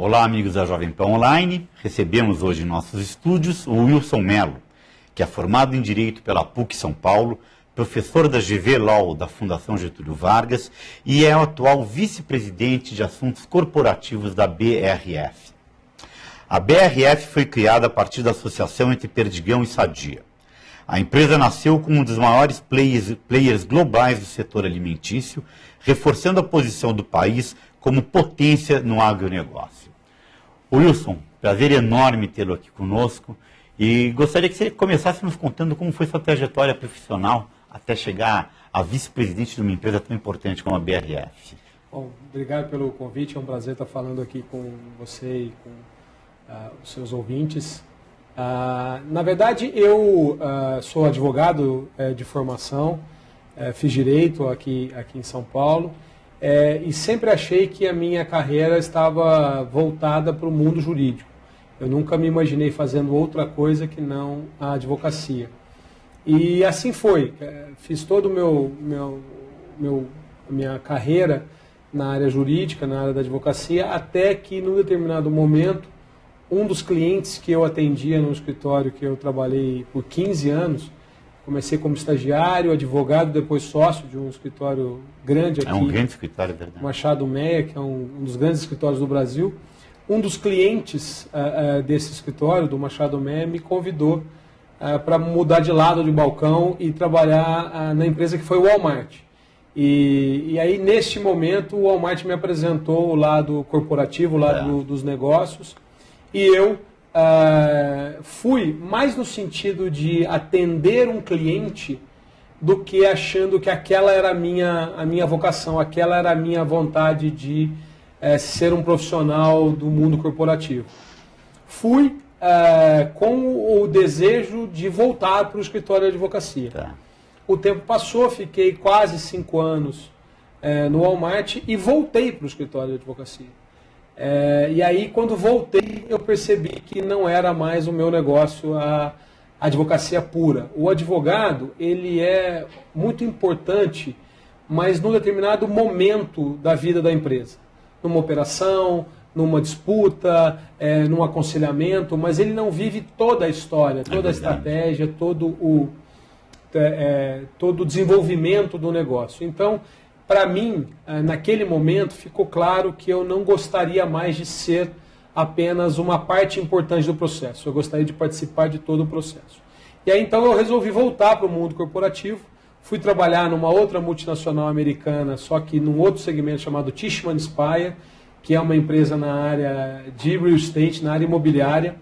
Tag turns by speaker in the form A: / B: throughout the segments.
A: Olá, amigos da Jovem Pan Online. Recebemos hoje em nossos estúdios o Wilson Mello, que é formado em Direito pela PUC São Paulo, professor da GV Law da Fundação Getúlio Vargas e é o atual vice-presidente de assuntos corporativos da BRF. A BRF foi criada a partir da associação entre Perdigão e Sadia. A empresa nasceu como um dos maiores players globais do setor alimentício, reforçando a posição do país como potência no agronegócio. Wilson, prazer enorme tê-lo aqui conosco e gostaria que você começasse nos contando como foi sua trajetória profissional até chegar a vice-presidente de uma empresa tão importante como a BRF.
B: Bom, obrigado pelo convite, é um prazer estar falando aqui com você e com os seus ouvintes. Na verdade, eu sou advogado de formação, fiz direito aqui em São Paulo e sempre achei que a minha carreira estava voltada para o mundo jurídico. Eu nunca me imaginei fazendo outra coisa que não a advocacia. E assim foi. Fiz toda a minha carreira na área jurídica, na área da advocacia, até que, num determinado momento, um dos clientes que eu atendia no escritório que eu trabalhei por 15 anos, comecei como estagiário, advogado, depois sócio de um escritório grande aqui.
A: É um grande escritório, verdade.
B: Machado Meia, que é um dos grandes escritórios do Brasil. Um dos clientes desse escritório, do Machado Meia, me convidou para mudar de lado de balcão e trabalhar na empresa que foi o Walmart. E aí, neste momento, o Walmart me apresentou o lado corporativo, o lado dos negócios, e eu fui mais no sentido de atender um cliente do que achando que aquela era a minha vocação, aquela era a minha vontade de ser um profissional do mundo corporativo. Fui com o desejo de voltar para o escritório de advocacia.
A: Tá.
B: O tempo passou, fiquei quase 5 anos no Walmart e voltei para o escritório de advocacia. E aí, quando voltei, eu percebi que não era mais o meu negócio a advocacia pura. O advogado, ele é muito importante, mas num determinado momento da vida da empresa. Numa operação, numa disputa, num aconselhamento, mas ele não vive toda a história, toda a estratégia, todo o desenvolvimento do negócio. Então, para mim, naquele momento, ficou claro que eu não gostaria mais de ser apenas uma parte importante do processo. Eu gostaria de participar de todo o processo. E aí, então, eu resolvi voltar para o mundo corporativo. Fui trabalhar numa outra multinacional americana, só que num outro segmento chamado Tishman Speyer, que é uma empresa na área de real estate, na área imobiliária.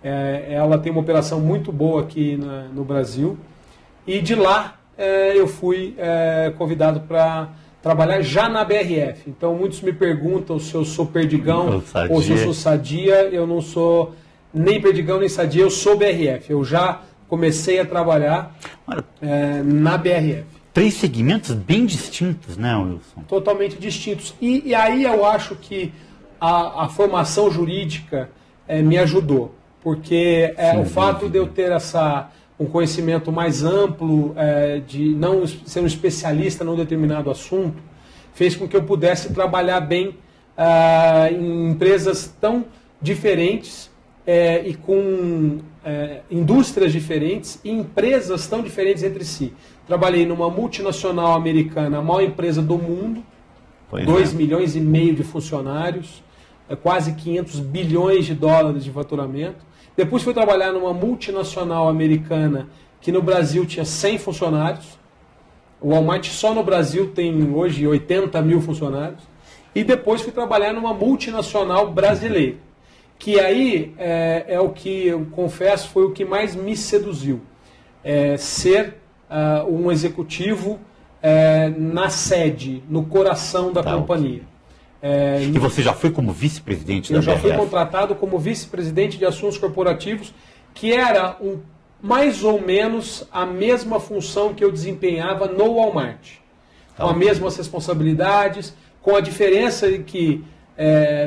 B: Ela tem uma operação muito boa aqui no Brasil. E de lá eu fui convidado para trabalhar já na BRF. Então muitos me perguntam se eu sou Perdigão ou se eu sou Sadia. Eu não sou nem Perdigão nem Sadia, eu sou BRF. Eu já comecei a trabalhar na BRF.
A: 3 segmentos bem distintos, né, Wilson?
B: Totalmente distintos. E aí eu acho que a formação jurídica me ajudou. Porque o fato de eu ter um conhecimento mais amplo, de não ser um especialista num determinado assunto, fez com que eu pudesse trabalhar bem em empresas tão diferentes e com indústrias diferentes e empresas tão diferentes entre si. Trabalhei numa multinacional americana, a maior empresa do mundo, 2,5 milhões de funcionários, quase 500 bilhões de dólares de faturamento. Depois fui trabalhar numa multinacional americana que no Brasil tinha 100 funcionários. O Walmart só no Brasil tem hoje 80 mil funcionários. E depois fui trabalhar numa multinacional brasileira. Que aí é o que, eu confesso, foi o que mais me seduziu. Ser um executivo na sede, no coração da companhia.
A: E você já foi como vice-presidente da BRF?
B: Eu já fui contratado como vice-presidente de assuntos corporativos, que era mais ou menos a mesma função que eu desempenhava no Walmart. Com as mesmas responsabilidades, com a diferença de que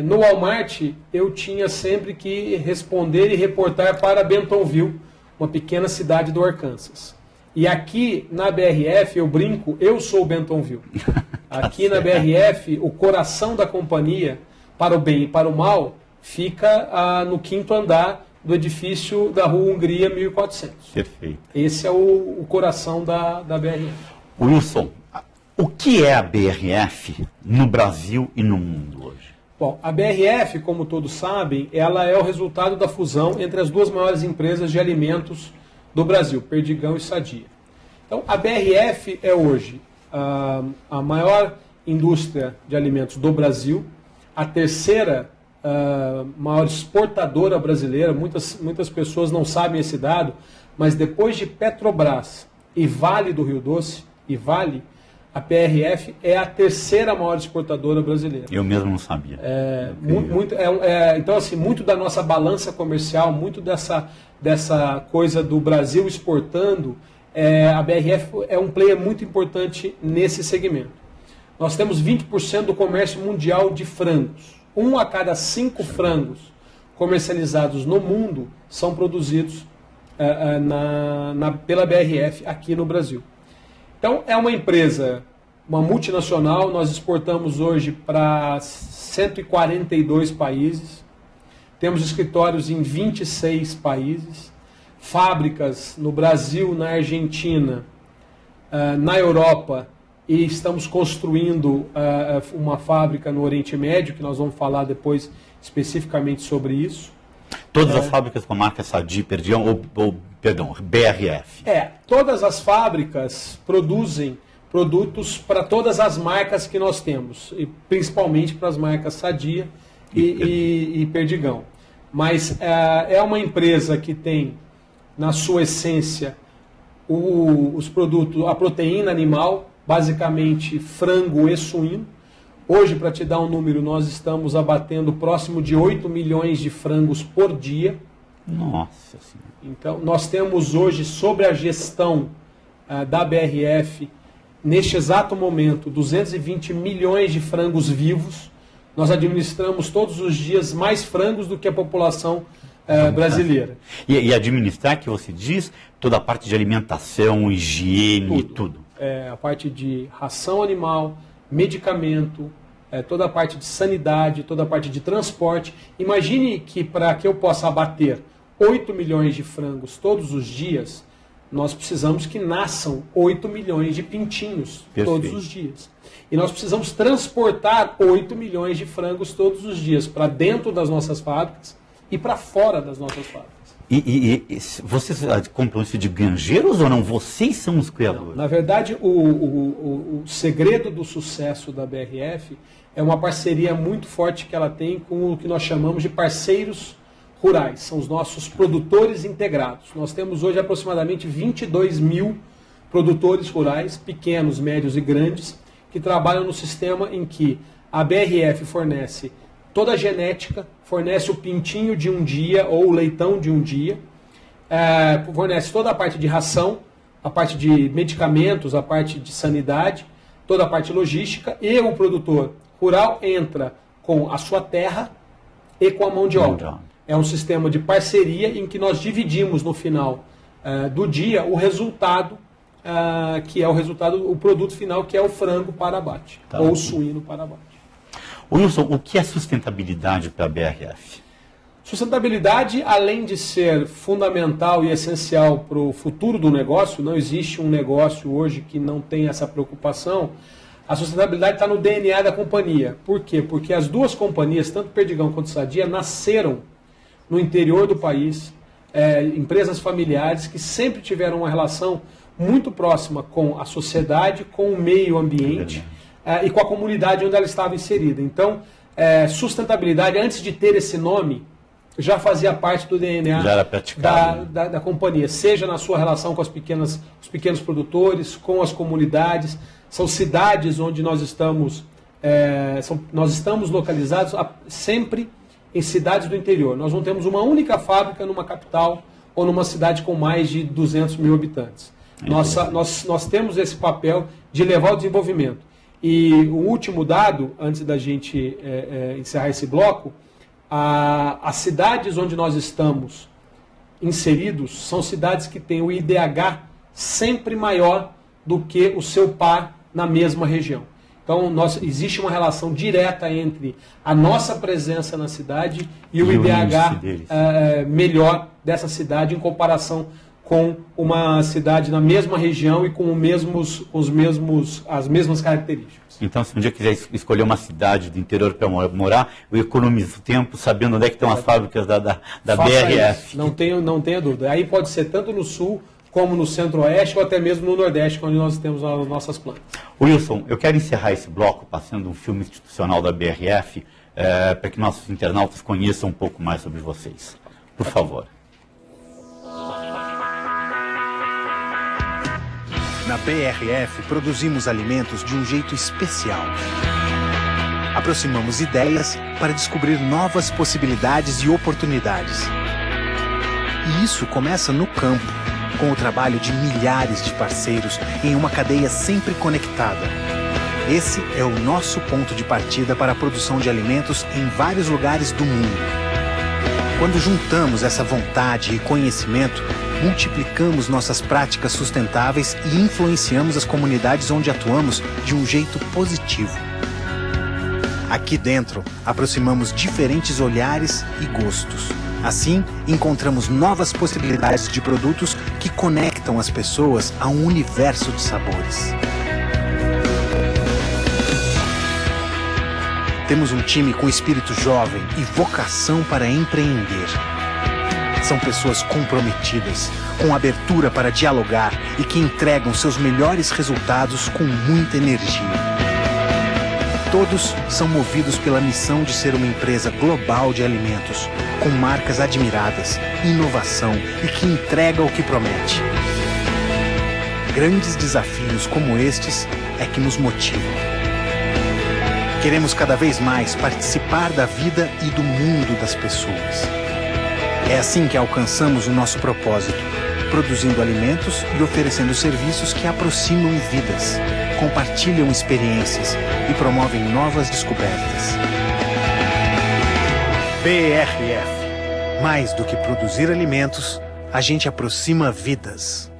B: no Walmart eu tinha sempre que responder e reportar para Bentonville, uma pequena cidade do Arkansas. E aqui na BRF, eu brinco, eu sou o Bentonville. Aqui na BRF, o coração da companhia para o bem e para o mal, fica no 5º andar do edifício da Rua Hungria 1400.
A: Perfeito.
B: Esse é o coração da BRF.
A: Wilson, o que é a BRF no Brasil e no mundo hoje?
B: Bom, a BRF, como todos sabem, ela é o resultado da fusão entre as duas maiores empresas de alimentos do Brasil, Perdigão e Sadia. Então, a BRF é hoje a maior indústria de alimentos do Brasil, a terceira maior exportadora brasileira. Muitas pessoas não sabem esse dado, mas depois de Petrobras e Vale do Rio Doce, a BRF é a terceira maior exportadora brasileira.
A: Eu mesmo não sabia.
B: Então, assim, muito da nossa balança comercial, muito dessa coisa do Brasil exportando, a BRF é um player muito importante nesse segmento. Nós temos 20% do comércio mundial de frangos. 1 a cada 5 frangos comercializados no mundo são produzidos pela BRF aqui no Brasil. Então, é uma empresa, uma multinacional. Nós exportamos hoje para 142 países, temos escritórios em 26 países, fábricas no Brasil, na Argentina, na Europa, e estamos construindo uma fábrica no Oriente Médio, que nós vamos falar depois especificamente sobre isso.
A: Todas as fábricas com a marca Sadia, perdão, BRF.
B: Todas as fábricas produzem produtos para todas as marcas que nós temos, e principalmente para as marcas Sadia e Perdigão. Mas é uma empresa que tem, na sua essência, os produtos, a proteína animal, basicamente frango e suíno. Hoje, para te dar um número, nós estamos abatendo próximo de 8 milhões de frangos por dia.
A: Nossa Senhora.
B: Então, nós temos hoje, sobre a gestão da BRF, neste exato momento, 220 milhões de frangos vivos. Nós administramos todos os dias mais frangos do que a população brasileira.
A: E administrar, que você diz, toda a parte de alimentação, higiene, tudo.
B: A parte de ração animal, medicamento, toda a parte de sanidade, toda a parte de transporte. Imagine que para que eu possa abater 8 milhões de frangos todos os dias, nós precisamos que nasçam 8 milhões de pintinhos todos os dias. E nós precisamos transportar 8 milhões de frangos todos os dias para dentro das nossas fábricas e para fora das nossas fábricas.
A: E vocês compram isso de granjeiros ou não? Vocês são os criadores?
B: Não, na verdade, o segredo do sucesso da BRF é uma parceria muito forte que ela tem com o que nós chamamos de parceiros rurais. São os nossos produtores integrados. Nós temos hoje aproximadamente 22 mil produtores rurais, pequenos, médios e grandes, que trabalham no sistema em que a BRF fornece toda a genética, fornece o pintinho de um dia ou o leitão de um dia, fornece toda a parte de ração, a parte de medicamentos, a parte de sanidade, toda a parte logística, e o produtor rural entra com a sua terra e com a mão de obra. É um sistema de parceria em que nós dividimos no final do dia o resultado, que é o produto final, que é o frango para abate, ou o suíno para abate.
A: Wilson, o que é sustentabilidade para a BRF?
B: Sustentabilidade, além de ser fundamental e essencial para o futuro do negócio, não existe um negócio hoje que não tenha essa preocupação. A sustentabilidade está no DNA da companhia. Por quê? Porque as duas companhias, tanto Perdigão quanto Sadia, nasceram no interior do país, empresas familiares que sempre tiveram uma relação muito próxima com a sociedade, com o meio ambiente e com a comunidade onde ela estava inserida. Então, sustentabilidade, antes de ter esse nome, já fazia parte do DNA da companhia, seja na sua relação com os pequenos produtores, com as comunidades. São cidades onde nós estamos localizados sempre em cidades do interior. Nós não temos uma única fábrica numa capital ou numa cidade com mais de 200 mil habitantes. Nós temos esse papel de levar o desenvolvimento. E o último dado, antes da gente encerrar esse bloco, as cidades onde nós estamos inseridos são cidades que têm o IDH sempre maior do que o seu par na mesma região. Então, existe uma relação direta entre a nossa presença na cidade e o IDH melhor dessa cidade em comparação com uma cidade na mesma região e com as mesmas características.
A: Então, se um dia quiser escolher uma cidade do interior para morar, eu economizo tempo sabendo onde é que estão as fábricas da BRF.
B: Não tenha dúvida. Aí pode ser tanto no sul, como no centro-oeste ou até mesmo no nordeste, onde nós temos as nossas plantas.
A: Wilson, eu quero encerrar esse bloco passando um filme institucional da BRF para que nossos internautas conheçam um pouco mais sobre vocês. Por favor.
C: Na BRF, produzimos alimentos de um jeito especial. Aproximamos ideias para descobrir novas possibilidades e oportunidades. E isso começa no campo, com o trabalho de milhares de parceiros em uma cadeia sempre conectada. Esse é o nosso ponto de partida para a produção de alimentos em vários lugares do mundo. Quando juntamos essa vontade e conhecimento, multiplicamos nossas práticas sustentáveis e influenciamos as comunidades onde atuamos de um jeito positivo. Aqui dentro, aproximamos diferentes olhares e gostos. Assim, encontramos novas possibilidades de produtos que conectam as pessoas a um universo de sabores. Temos um time com espírito jovem e vocação para empreender. São pessoas comprometidas, com abertura para dialogar e que entregam seus melhores resultados com muita energia. Todos são movidos pela missão de ser uma empresa global de alimentos, com marcas admiradas, inovação e que entrega o que promete. Grandes desafios como estes é que nos motivam. Queremos cada vez mais participar da vida e do mundo das pessoas. É assim que alcançamos o nosso propósito, produzindo alimentos e oferecendo serviços que aproximam vidas, compartilham experiências e promovem novas descobertas. BRF. Mais do que produzir alimentos, a gente aproxima vidas.